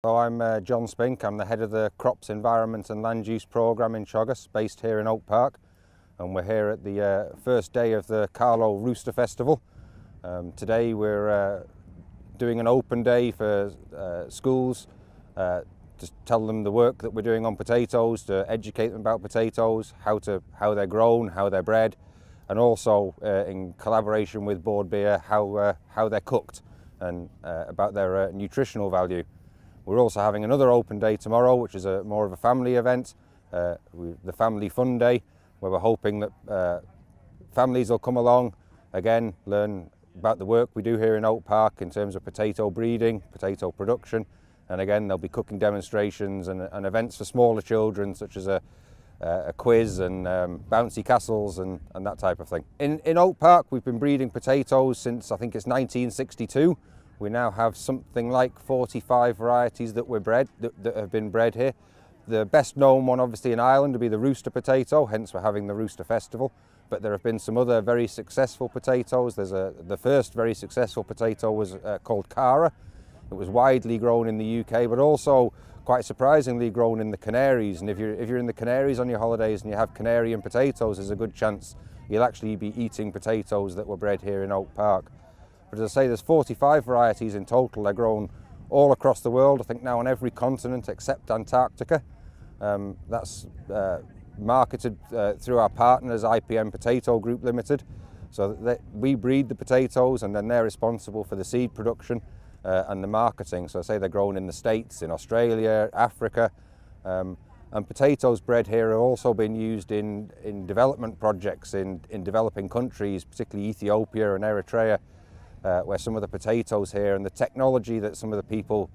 So I'm John Spink. I'm the head of the Crops, Environment and Land Use Programme in Teagasc, based here in Oak Park. And we're here at the first day of the Carlow Rooster Festival. Today we're doing an open day for schools to tell them the work that we're doing on potatoes, to educate them about potatoes, how they're grown, how they're bred, and also in collaboration with Board Beer, how they're cooked and about their nutritional value. We're also having another open day tomorrow, which is more of a family event, the Family Fun Day, where we're hoping that families will come along, again, learn about the work we do here in Oak Park in terms of potato breeding, potato production, and again, there'll be cooking demonstrations and events for smaller children, such as a quiz and bouncy castles and that type of thing. In Oak Park, we've been breeding potatoes since I think it's 1962. We now have something like 45 varieties that that have been bred here. The best known one obviously in Ireland would be the Rooster potato, hence we're having the Rooster Festival. But there have been some other very successful potatoes. The first very successful potato was called Cara. It was widely grown in the UK, but also quite surprisingly grown in the Canaries. And if you're in the Canaries on your holidays and you have Canarian potatoes, there's a good chance you'll actually be eating potatoes that were bred here in Oak Park. But as I say, there's 45 varieties in total. They're grown all across the world, I think now on every continent except Antarctica. That's marketed through our partners, IPM Potato Group Limited. So we breed the potatoes and then they're responsible for the seed production and the marketing. So I say they're grown in the States, in Australia, Africa. And potatoes bred here have also been used in development projects in developing countries, particularly Ethiopia and Eritrea, where some of the potatoes here and the technology that some of the people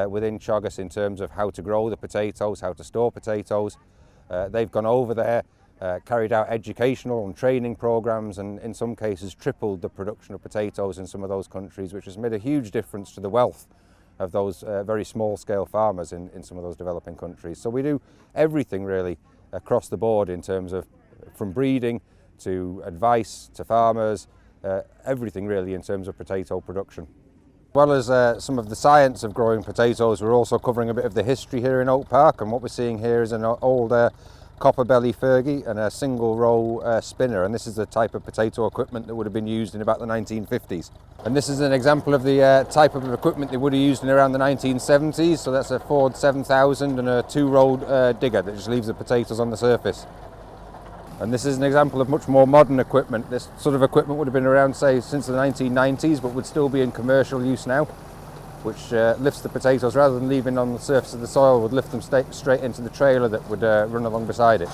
within Teagasc in terms of how to grow the potatoes, how to store potatoes, they've gone over there, carried out educational and training programs, and in some cases tripled the production of potatoes in some of those countries, which has made a huge difference to the wealth of those very small scale farmers in some of those developing countries. So we do everything really across the board in terms of from breeding to advice to farmers, everything really in terms of potato production. As well as some of the science of growing potatoes, we're also covering a bit of the history here in Oak Park, and what we're seeing here is an old copper belly Fergie and a single row spinner, and this is the type of potato equipment that would have been used in about the 1950s. And this is an example of the type of equipment they would have used in around the 1970s, so that's a Ford 7000 and a two-row digger that just leaves the potatoes on the surface. And this is an example of much more modern equipment. This sort of equipment would have been around, say, since the 1990s, but would still be in commercial use now, which lifts the potatoes rather than leaving on the surface of the soil, would lift them straight into the trailer that would run along beside it.